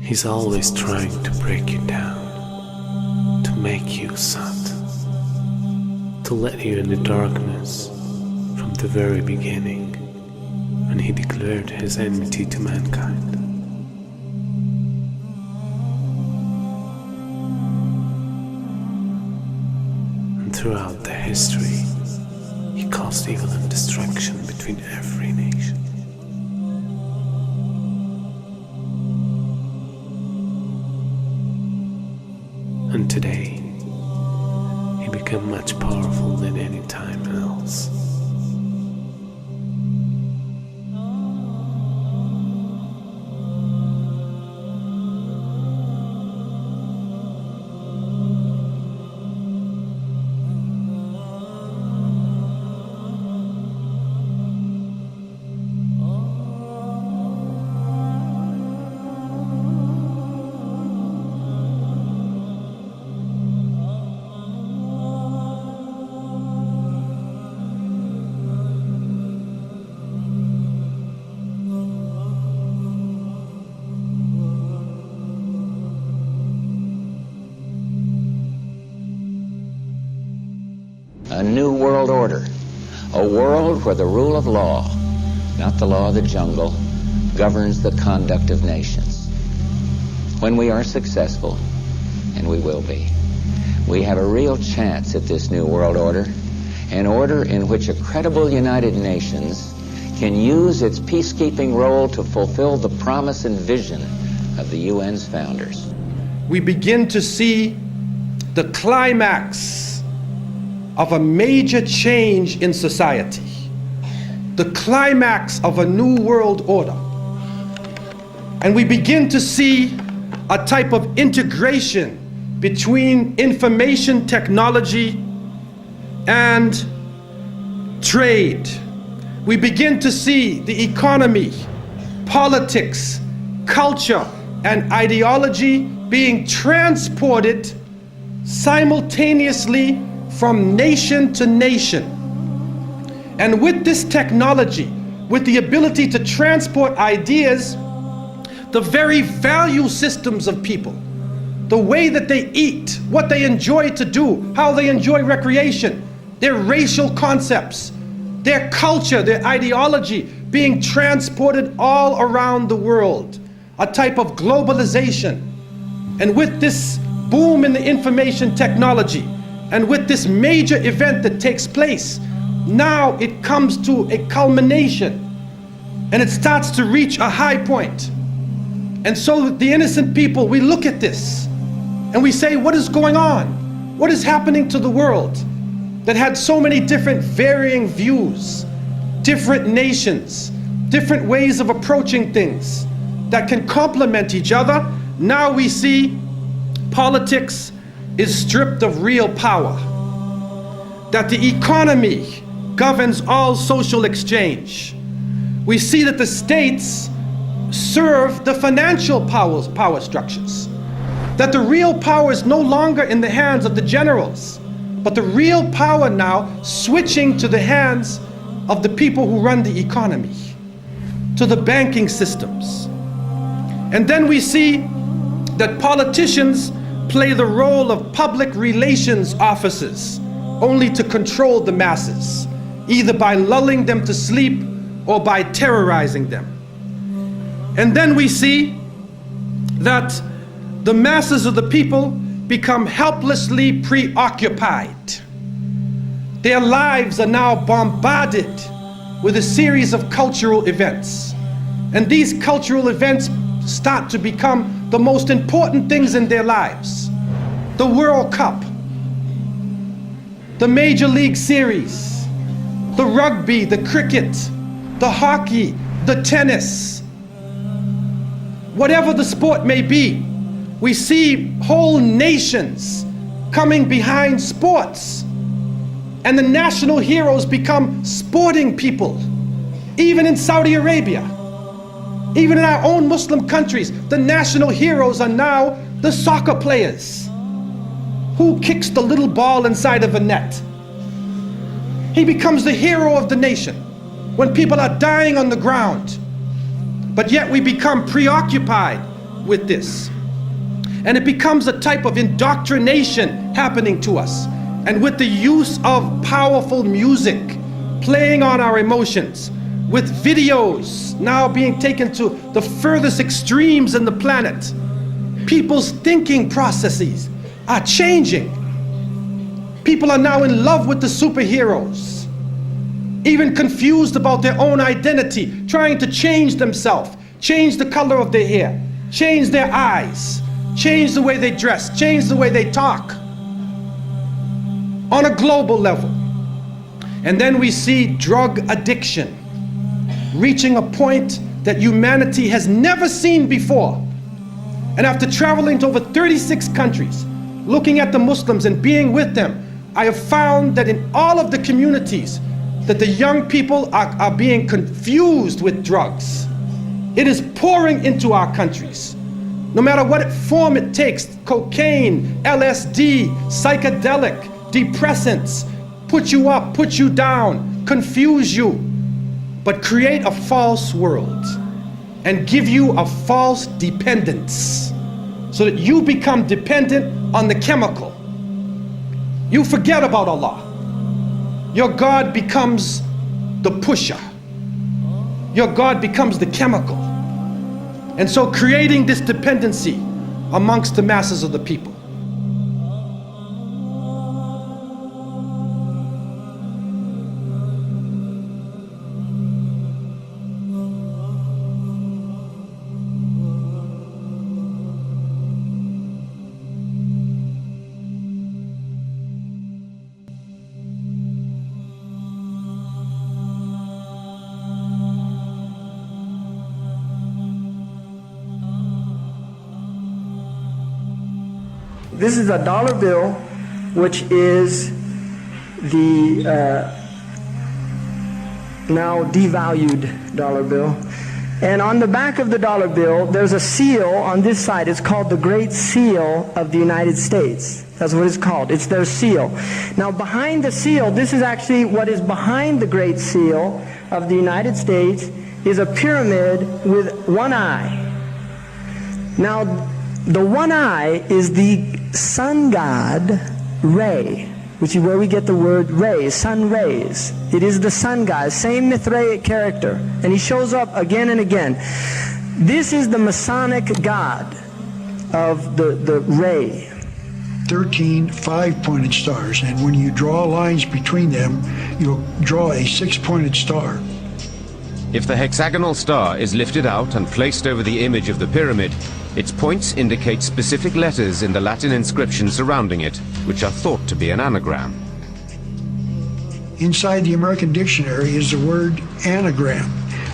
He's always trying to break you down, to make you sad, to let you in the darkness from the very beginning, when he declared his enmity to mankind. And throughout the history, he caused evil and destruction between every nation. And today, he became much powerful than any time else. A new world order, a world where the rule of law, not the law of the jungle, governs the conduct of nations. When we are successful, and we will be, we have a real chance at this new world order, an order in which a credible United Nations can use its peacekeeping role to fulfill the promise and vision of the UN's founders. We begin to see the climax of a major change in society, the climax of a new world order. And we begin to see a type of integration between information technology and trade. We begin to see the economy, politics, culture, and ideology being transported simultaneously from nation to nation. And with this technology, with the ability to transport ideas, the very value systems of people, the way that they eat, what they enjoy to do, how they enjoy recreation, their racial concepts, their culture, their ideology being transported all around the world, a type of globalization. And with this boom in the information technology, and with this major event that takes place, now it comes to a culmination and it starts to reach a high point. And so the innocent people, we look at this and we say, what is going on? What is happening to the world that had so many different varying views, different nations, different ways of approaching things that can complement each other? Now we see politics is stripped of real power, that the economy governs all social exchange. We see that the states serve the financial power structures, that the real power is no longer in the hands of the generals, but the real power now switching to the hands of the people who run the economy, to the banking systems. And then we see that politicians play the role of public relations officers, only to control the masses, either by lulling them to sleep or by terrorizing them. And then we see that the masses of the people become helplessly preoccupied. Their lives are now bombarded with a series of cultural events. And these cultural events start to become the most important things in their lives. The World Cup, the Major League Series, the rugby, the cricket, the hockey, the tennis. Whatever the sport may be, we see whole nations coming behind sports. And the national heroes become sporting people. Even in Saudi Arabia, even in our own Muslim countries, the national heroes are now the soccer players. Who kicks the little ball inside of a net? He becomes the hero of the nation when people are dying on the ground. But yet we become preoccupied with this. And it becomes a type of indoctrination happening to us. And with the use of powerful music playing on our emotions, with videos now being taken to the furthest extremes in the planet, people's thinking processes are changing. People are now in love with the superheroes, even confused about their own identity, trying to change themselves, change the color of their hair, change their eyes, change the way they dress, change the way they talk on a global level. And then we see drug addiction reaching a point that humanity has never seen before. And after traveling to over 36 countries, looking at the Muslims and being with them, I have found that in all of the communities that the young people are being confused with drugs. It is pouring into our countries. No matter what form it takes, cocaine, LSD, psychedelic, depressants, put you up, put you down, confuse you, but create a false world and give you a false dependence so that you become dependent on the chemical. You forget about Allah. Your God becomes the pusher. Your God becomes the chemical. And so creating this dependency amongst the masses of the people. This is a dollar bill, which is the now devalued dollar bill. And on the back of the dollar bill, there's a seal on this side. It's called the Great Seal of the United States. That's what it's called. It's their seal. Now behind the seal, this is actually what is behind the Great Seal of the United States, is a pyramid with one eye. Now the one eye is the sun god Re, which is where we get the word ray, sun rays. It is the sun god, same Mithraic character, and he shows up again and again. This is the Masonic god of the ray. 13 5-pointed stars, and when you draw lines between them, you'll draw a 6-pointed star. If the hexagonal star is lifted out and placed over the image of the pyramid, its points indicate specific letters in the Latin inscription surrounding it, which are thought to be an anagram. Inside the American dictionary is the word anagram,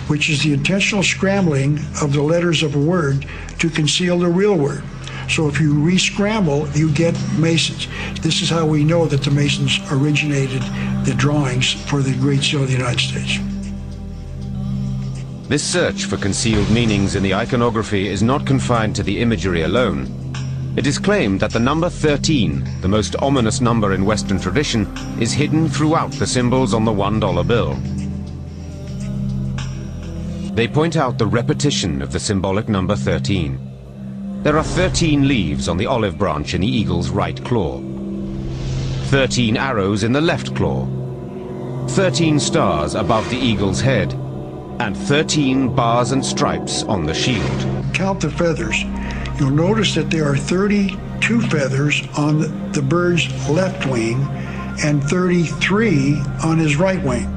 which is the intentional scrambling of the letters of a word to conceal the real word. So if you re-scramble, you get Masons. This is how we know that the Masons originated the drawings for the Great Seal of the United States. This search for concealed meanings in the iconography is not confined to the imagery alone. It is claimed that the number 13, the most ominous number in Western tradition, is hidden throughout the symbols on the $1 bill. They point out the repetition of the symbolic number 13. There are 13 leaves on the olive branch in the eagle's right claw, 13 arrows in the left claw, 13 stars above the eagle's head, and 13 bars and stripes on the shield. Count the feathers. You'll notice that there are 32 feathers on the bird's left wing and 33 on his right wing.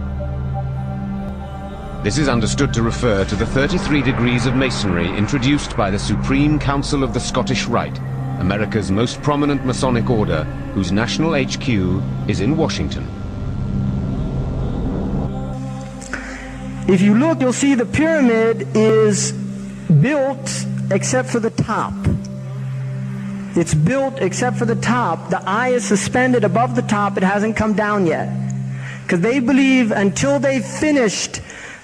This is understood to refer to the 33 degrees of Masonry introduced by the Supreme Council of the Scottish Rite, America's most prominent Masonic order, whose national HQ is in Washington. If you look, you'll see the pyramid is built except for the top. It's built except for the top. The eye is suspended above the top. It hasn't come down yet. Because they believe until they finished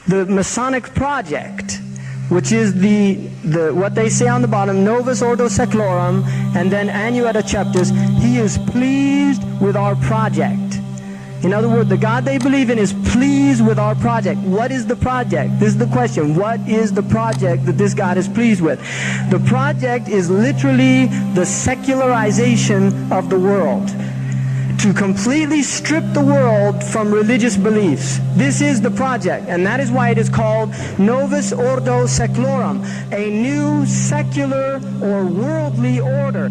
the Masonic project, which is the what they say on the bottom, Novus Ordo Seclorum, and then Annuetta Chapters, he is pleased with our project. In other words, the God they believe in is pleased with our project. What is the project? This is the question. What is the project that this God is pleased with? The project is literally the secularization of the world. To completely strip the world from religious beliefs. This is the project, and that is why it is called Novus Ordo Seclorum, a new secular or worldly order.